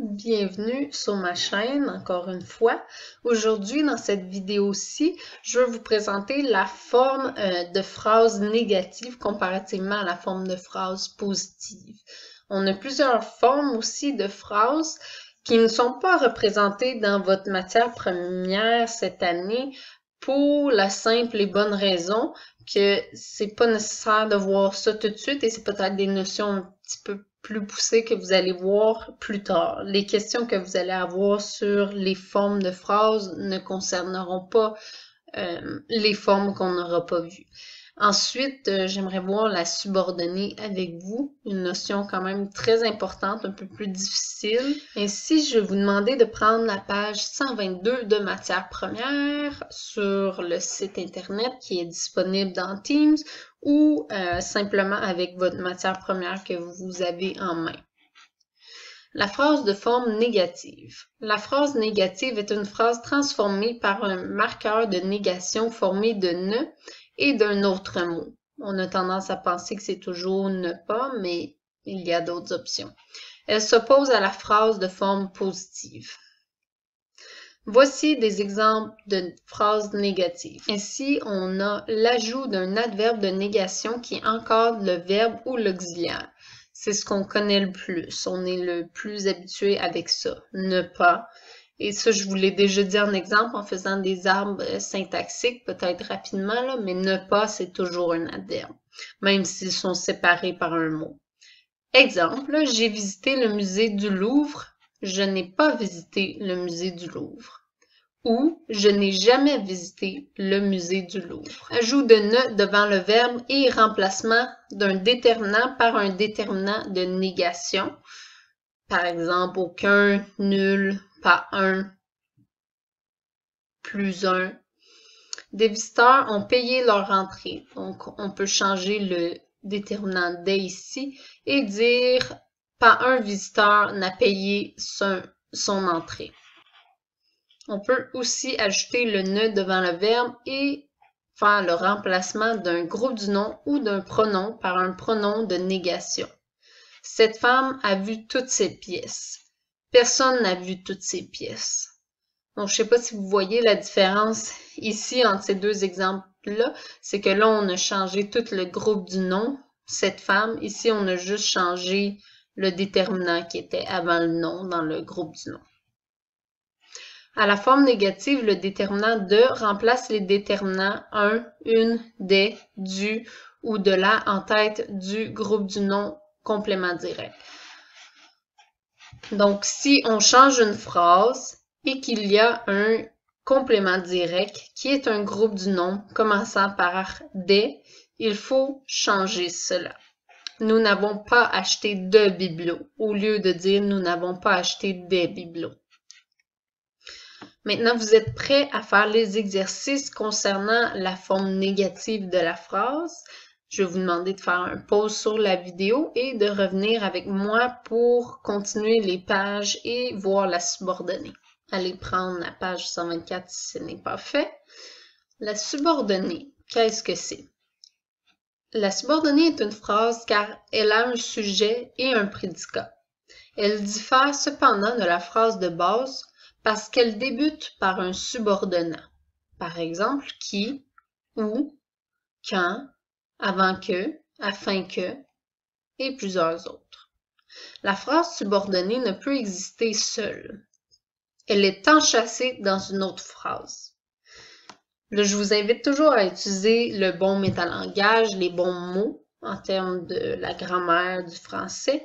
bienvenue sur ma chaîne encore une fois. Aujourd'hui, dans cette vidéo-ci, je vais vous présenter la forme de phrase négative comparativement à la forme de phrase positive. On a plusieurs formes aussi de phrases qui ne sont pas représentées dans votre matière première cette année pour la simple et bonne raison que c'est pas nécessaire de voir ça tout de suite et c'est peut-être des notions un petit peu plus poussées que vous allez voir plus tard. Les questions que vous allez avoir sur les formes de phrases ne concerneront pas les formes qu'on n'aura pas vues. Ensuite, j'aimerais voir la subordonnée avec vous, une notion quand même très importante, un peu plus difficile. Ainsi, je vais vous demander de prendre la page 122 de matière première sur le site internet qui est disponible dans Teams ou simplement avec votre matière première que vous avez en main. La phrase de forme négative. La phrase négative est une phrase transformée par un marqueur de négation formé de ne et d'un autre mot. On a tendance à penser que c'est toujours ne pas, mais il y a d'autres options. Elle s'oppose à la phrase de forme positive. Voici des exemples de phrases négatives. Ici, on a l'ajout d'un adverbe de négation qui encadre le verbe ou l'auxiliaire. C'est ce qu'on connaît le plus. On est le plus habitué avec ça. Ne pas. Et ça, je vous l'ai déjà dit en exemple en faisant des arbres syntaxiques, peut-être rapidement, là, mais ne pas, c'est toujours un adverbe, même s'ils sont séparés par un mot. Exemple, j'ai visité le musée du Louvre. Je n'ai pas visité le musée du Louvre. Ou je n'ai jamais visité le musée du Louvre. Ajout de ne devant le verbe et remplacement d'un déterminant par un déterminant de négation. Par exemple, aucun, nul, pas un, plus un. Des visiteurs ont payé leur entrée. Donc, on peut changer le déterminant des ici et dire pas un visiteur n'a payé son entrée. On peut aussi ajouter le ne devant le verbe et faire le remplacement d'un groupe du nom ou d'un pronom par un pronom de négation. Cette femme a vu toutes ses pièces. Personne n'a vu toutes ses pièces. Donc, je ne sais pas si vous voyez la différence ici entre ces deux exemples-là. C'est que là, on a changé tout le groupe du nom, cette femme. Ici, on a juste changé le déterminant qui était avant le nom dans le groupe du nom. À la forme négative, le déterminant de remplace les déterminants un, une, des, du ou de la en tête du groupe du nom complément direct. Donc, si on change une phrase et qu'il y a un complément direct qui est un groupe du nom commençant par des, il faut changer cela. Nous n'avons pas acheté de bibelots au lieu de dire nous n'avons pas acheté des bibelots. Maintenant, vous êtes prêts à faire les exercices concernant la forme négative de la phrase. Je vais vous demander de faire un pause sur la vidéo et de revenir avec moi pour continuer les pages et voir la subordonnée. Allez prendre la page 124 si ce n'est pas fait. La subordonnée, qu'est-ce que c'est? La subordonnée est une phrase car elle a un sujet et un prédicat. Elle diffère cependant de la phrase de base parce qu'elle débute par un subordonnat. Par exemple, qui, où, quand, avant que, afin que, et plusieurs autres. La phrase subordonnée ne peut exister seule. Elle est enchâssée dans une autre phrase. Là, je vous invite toujours à utiliser le bon métalangage, les bons mots en termes de la grammaire du français.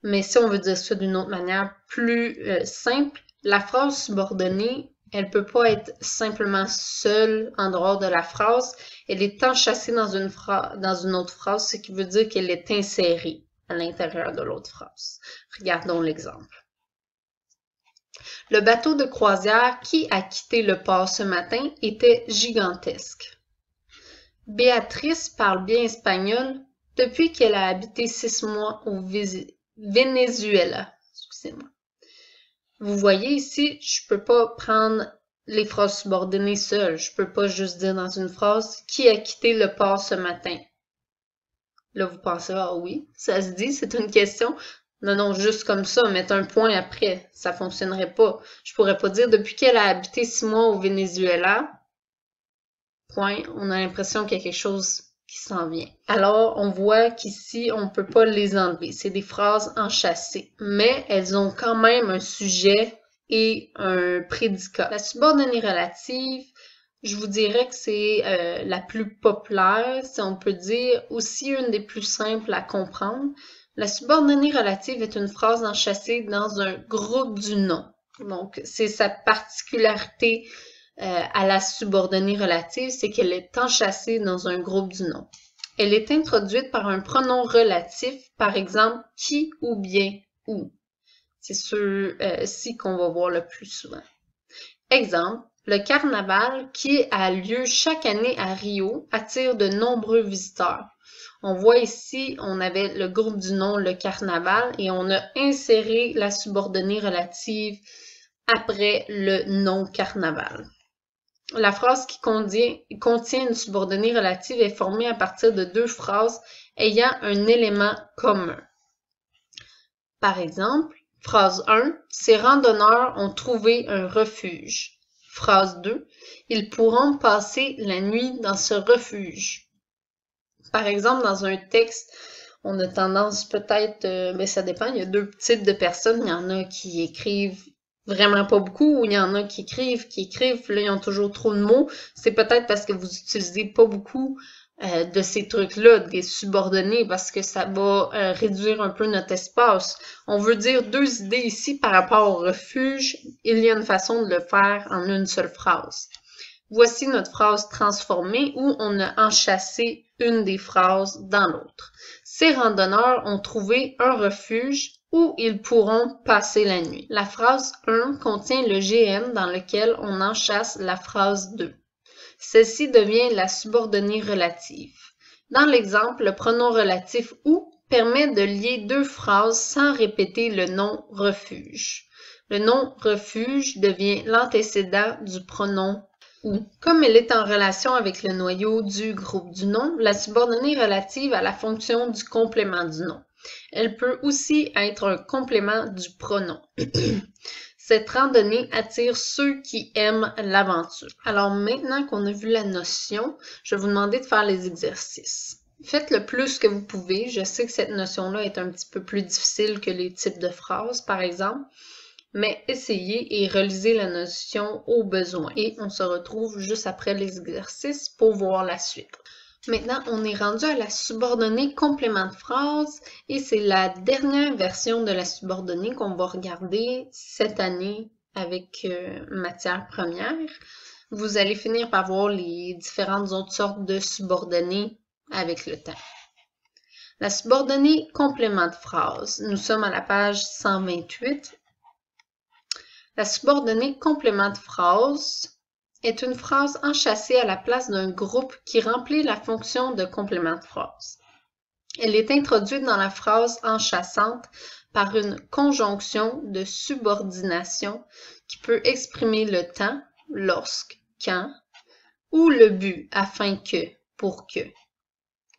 Mais si on veut dire ça d'une autre manière plus simple, la phrase subordonnée, elle ne peut pas être simplement seule en dehors de la phrase. Elle est enchâssée dans une autre phrase, ce qui veut dire qu'elle est insérée à l'intérieur de l'autre phrase. Regardons l'exemple. Le bateau de croisière qui a quitté le port ce matin était gigantesque. Béatrice parle bien espagnol depuis qu'elle a habité 6 mois au Venezuela. Excusez-moi. Vous voyez ici, je ne peux pas prendre les phrases subordonnées seules. Je ne peux pas juste dire dans une phrase « Qui a quitté le port ce matin? » Là, vous pensez « Ah oui, ça se dit, c'est une question. » Non, non, juste comme ça, mettre un point après, ça fonctionnerait pas. Je pourrais pas dire depuis qu'elle a habité 6 mois au Venezuela, point, on a l'impression qu'il y a quelque chose qui s'en vient. Alors, on voit qu'ici, on peut pas les enlever. C'est des phrases enchâssées, mais elles ont quand même un sujet et un prédicat. La subordonnée relative, je vous dirais que c'est la plus populaire, si on peut dire, aussi une des plus simples à comprendre. La subordonnée relative est une phrase enchâssée dans un groupe du nom. Donc, c'est sa particularité à la subordonnée relative, c'est qu'elle est enchâssée dans un groupe du nom. Elle est introduite par un pronom relatif, par exemple « qui » ou bien « où ». C'est ceux-ci qu'on va voir le plus souvent. Exemple, le carnaval qui a lieu chaque année à Rio attire de nombreux visiteurs. On voit ici, on avait le groupe du nom, le carnaval, et on a inséré la subordonnée relative après le nom carnaval. La phrase qui contient une subordonnée relative est formée à partir de deux phrases ayant un élément commun. Par exemple, phrase 1, ces randonneurs ont trouvé un refuge. Phrase 2, ils pourront passer la nuit dans ce refuge. Par exemple, dans un texte, on a tendance peut-être, mais ça dépend, il y a deux types de personnes. Il y en a qui écrivent vraiment pas beaucoup, ou il y en a qui écrivent, puis là, ils ont toujours trop de mots. C'est peut-être parce que vous utilisez pas beaucoup de ces trucs-là, des subordonnés, parce que ça va réduire un peu notre espace. On veut dire deux idées ici par rapport au refuge. Il y a une façon de le faire en une seule phrase. Voici notre phrase transformée où on a enchâssé une des phrases dans l'autre. Ces randonneurs ont trouvé un refuge où ils pourront passer la nuit. La phrase 1 contient le GN dans lequel on enchâsse la phrase 2. Celle-ci devient la subordonnée relative. Dans l'exemple, le pronom relatif « où » permet de lier deux phrases sans répéter le nom « refuge ». Le nom « refuge » devient l'antécédent du pronom « où ». Comme elle est en relation avec le noyau du groupe du nom, la subordonnée relative a la fonction du complément du nom. Elle peut aussi être un complément du pronom. Cette randonnée attire ceux qui aiment l'aventure. Alors maintenant qu'on a vu la notion, je vais vous demander de faire les exercices. Faites le plus que vous pouvez. Je sais que cette notion-là est un petit peu plus difficile que les types de phrases, par exemple, mais essayez et relisez la notion au besoin. Et on se retrouve juste après les exercices pour voir la suite. Maintenant, on est rendu à la subordonnée complément de phrase et c'est la dernière version de la subordonnée qu'on va regarder cette année avec matière première. Vous allez finir par voir les différentes autres sortes de subordonnées avec le temps. La subordonnée complément de phrase, nous sommes à la page 128. La subordonnée complément de phrase est une phrase enchâssée à la place d'un groupe qui remplit la fonction de complément de phrase. Elle est introduite dans la phrase enchâssante par une conjonction de subordination qui peut exprimer le temps, lorsque, quand, ou le but, afin que, pour que.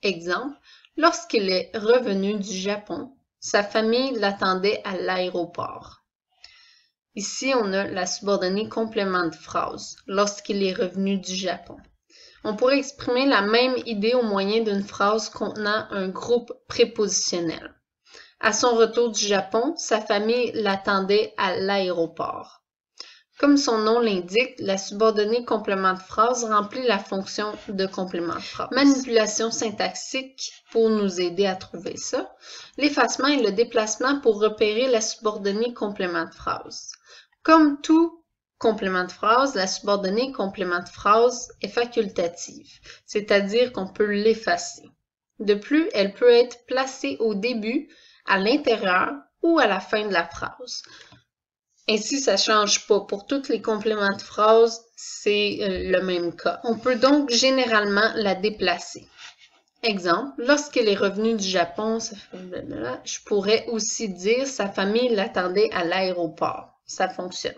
Exemple, lorsqu'il est revenu du Japon, sa famille l'attendait à l'aéroport. Ici, on a la subordonnée complément de phrase, lorsqu'il est revenu du Japon. On pourrait exprimer la même idée au moyen d'une phrase contenant un groupe prépositionnel. À son retour du Japon, sa famille l'attendait à l'aéroport. Comme son nom l'indique, la subordonnée complément de phrase remplit la fonction de complément de phrase. Manipulation syntaxique pour nous aider à trouver ça. L'effacement et le déplacement pour repérer la subordonnée complément de phrase. Comme tout complément de phrase, la subordonnée complément de phrase est facultative, c'est-à-dire qu'on peut l'effacer. De plus, elle peut être placée au début, à l'intérieur ou à la fin de la phrase. Ainsi, ça ne change pas. Pour tous les compléments de phrase, c'est le même cas. On peut donc généralement la déplacer. Exemple, lorsqu'il est revenu du Japon, je pourrais aussi dire sa famille l'attendait à l'aéroport. Ça fonctionne.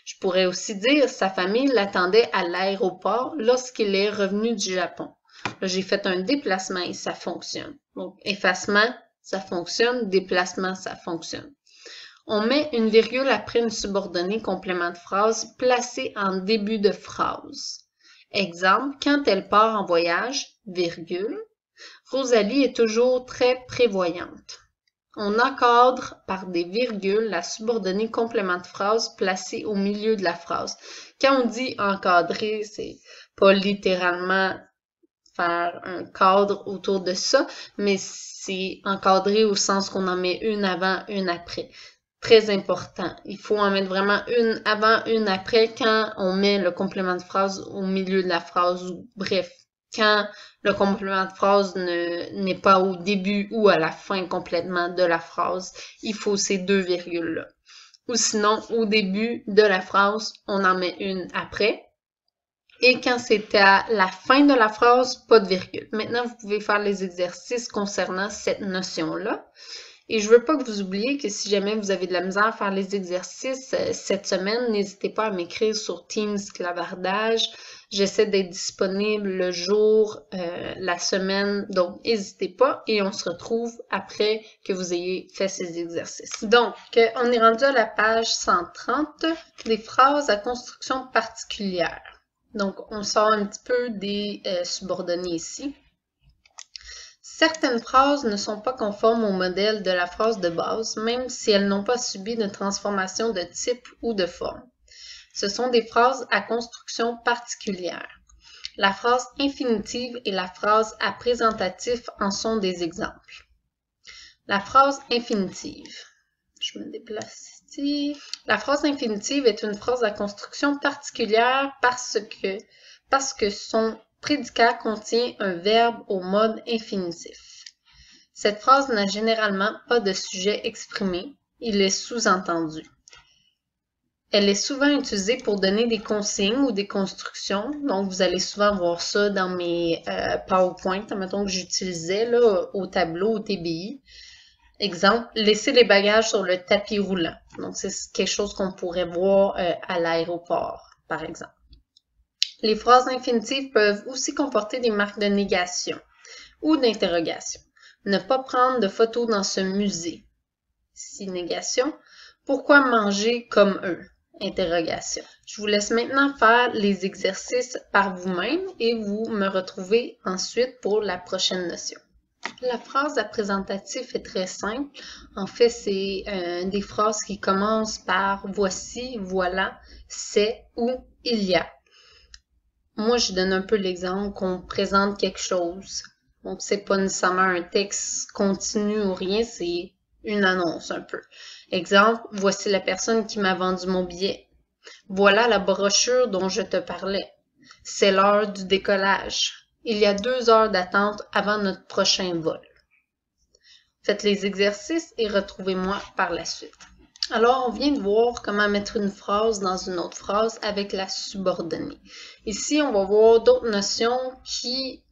Je pourrais aussi dire sa famille l'attendait à l'aéroport lorsqu'il est revenu du Japon. Là, j'ai fait un déplacement et ça fonctionne. Donc, effacement, ça fonctionne. Déplacement, ça fonctionne. On met une virgule après une subordonnée complément de phrase placée en début de phrase. Exemple, quand elle part en voyage, virgule, Rosalie est toujours très prévoyante. On encadre par des virgules la subordonnée complément de phrase placée au milieu de la phrase. Quand on dit encadrer, c'est pas littéralement faire un cadre autour de ça, mais c'est encadré au sens qu'on en met une avant, une après. Très important. Il faut en mettre vraiment une avant, une après quand on met le complément de phrase au milieu de la phrase. Bref, quand le complément de phrase n'est pas au début ou à la fin complètement de la phrase, il faut ces deux virgules-là. Ou sinon, au début de la phrase, on en met une après. Et quand c'est à la fin de la phrase, pas de virgule. Maintenant, vous pouvez faire les exercices concernant cette notion-là. Et je veux pas que vous oubliez que si jamais vous avez de la misère à faire les exercices cette semaine, n'hésitez pas à m'écrire sur Teams Clavardage. J'essaie d'être disponible le jour, la semaine, donc n'hésitez pas et on se retrouve après que vous ayez fait ces exercices. Donc, on est rendu à la page 130, des phrases à construction particulière. Donc, on sort un petit peu des subordonnées ici. Certaines phrases ne sont pas conformes au modèle de la phrase de base, même si elles n'ont pas subi de transformation de type ou de forme. Ce sont des phrases à construction particulière. La phrase infinitive et la phrase à présentatif en sont des exemples. La phrase infinitive. Je me déplace ici. La phrase infinitive est une phrase à construction particulière parce que son prédicat contient un verbe au mode infinitif. Cette phrase n'a généralement pas de sujet exprimé, il est sous-entendu. Elle est souvent utilisée pour donner des consignes ou des constructions, donc vous allez souvent voir ça dans mes PowerPoint, mettons que j'utilisais là, au tableau, au TBI. Exemple, laisser les bagages sur le tapis roulant. Donc c'est quelque chose qu'on pourrait voir à l'aéroport, par exemple. Les phrases infinitives peuvent aussi comporter des marques de négation ou d'interrogation. Ne pas prendre de photos dans ce musée. Si négation, pourquoi manger comme eux? Interrogation. Je vous laisse maintenant faire les exercices par vous-même et vous me retrouvez ensuite pour la prochaine notion. La phrase à présentatif est très simple. En fait, c'est des phrases qui commencent par voici, voilà, c'est ou il y a. Moi, je donne un peu l'exemple qu'on présente quelque chose. Donc, c'est pas nécessairement un texte continu ou rien, c'est une annonce un peu. Exemple, voici la personne qui m'a vendu mon billet. Voilà la brochure dont je te parlais. C'est l'heure du décollage. Il y a 2 heures d'attente avant notre prochain vol. Faites les exercices et retrouvez-moi par la suite. Alors, on vient de voir comment mettre une phrase dans une autre phrase avec la subordonnée. Ici, on va voir d'autres notions qui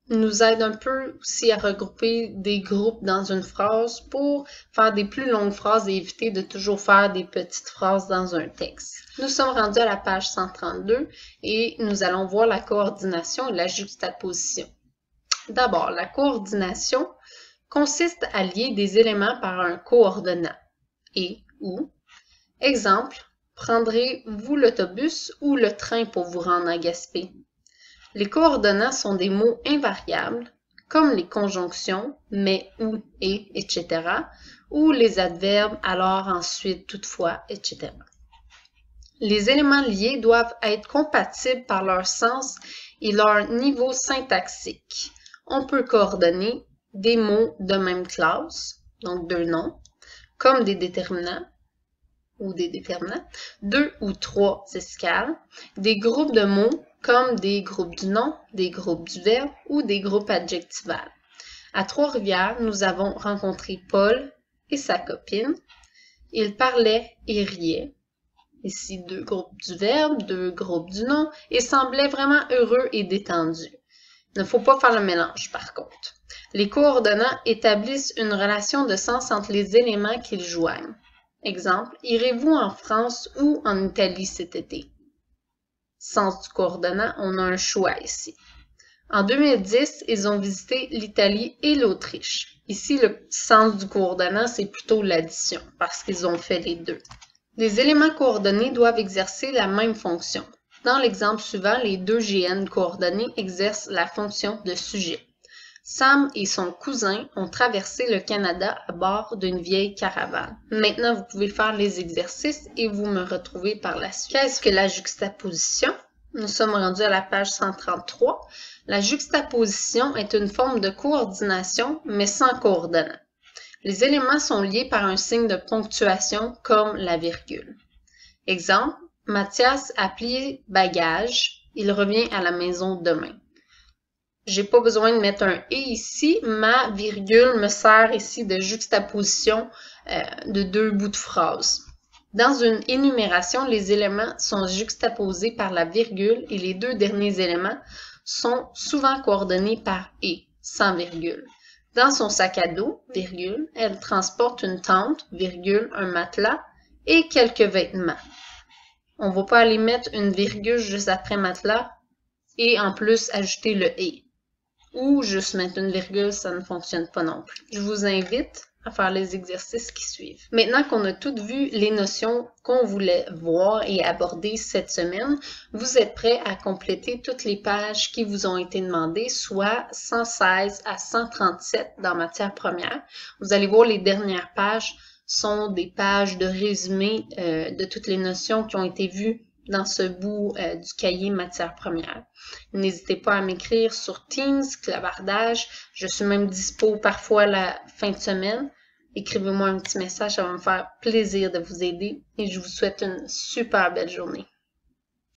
nous aident un peu aussi à regrouper des groupes dans une phrase pour faire des plus longues phrases et éviter de toujours faire des petites phrases dans un texte. Nous sommes rendus à la page 132 et nous allons voir la coordination et la juxtaposition. D'abord, la coordination consiste à lier des éléments par un coordonnat. Et ou, exemple, prendrez-vous l'autobus ou le train pour vous rendre à Gaspé? Les coordonnats sont des mots invariables, comme les conjonctions, mais, ou, et, etc., ou les adverbes, alors, ensuite, toutefois, etc. Les éléments liés doivent être compatibles par leur sens et leur niveau syntaxique. On peut coordonner des mots de même classe, donc 2 noms, comme des déterminants ou des déterminants, 2 ou 3 escales, des groupes de mots comme des groupes du nom, des groupes du verbe ou des groupes adjectivals. À Trois-Rivières, nous avons rencontré Paul et sa copine. Ils parlaient et riaient. Ici, 2 groupes du verbe, 2 groupes du nom, et semblaient vraiment heureux et détendus. Il ne faut pas faire le mélange, par contre. Les coordonnats établissent une relation de sens entre les éléments qu'ils joignent. Exemple, irez-vous en France ou en Italie cet été? Sens du coordonnat, on a un choix ici. En 2010, ils ont visité l'Italie et l'Autriche. Ici, le sens du coordonnant, c'est plutôt l'addition, parce qu'ils ont fait les deux. Les éléments coordonnés doivent exercer la même fonction. Dans l'exemple suivant, les deux GN coordonnés exercent la fonction de sujet. Sam et son cousin ont traversé le Canada à bord d'une vieille caravane. Maintenant, vous pouvez faire les exercices et vous me retrouvez par la suite. Qu'est-ce que la juxtaposition? Nous sommes rendus à la page 133. La juxtaposition est une forme de coordination, mais sans coordonnant. Les éléments sont liés par un signe de ponctuation, comme la virgule. Exemple, Mathias a plié bagage, il revient à la maison demain. J'ai pas besoin de mettre un « et » ici, ma virgule me sert ici de juxtaposition de deux bouts de phrase. Dans une énumération, les éléments sont juxtaposés par la virgule et les deux derniers éléments sont souvent coordonnés par « et », sans virgule. Dans son sac à dos, virgule, elle transporte une tente, virgule, un matelas et quelques vêtements. On ne va pas aller mettre une virgule juste après matelas et en plus ajouter le « et ». Ou juste mettre une virgule, ça ne fonctionne pas non plus. Je vous invite à faire les exercices qui suivent. Maintenant qu'on a toutes vu les notions qu'on voulait voir et aborder cette semaine, vous êtes prêts à compléter toutes les pages qui vous ont été demandées, soit 116 à 137 dans matière première. Vous allez voir, les dernières pages sont des pages de résumé de toutes les notions qui ont été vues dans ce bout du cahier matière première. N'hésitez pas à m'écrire sur Teams, Clavardage. Je suis même dispo parfois la fin de semaine. Écrivez-moi un petit message, ça va me faire plaisir de vous aider et je vous souhaite une super belle journée.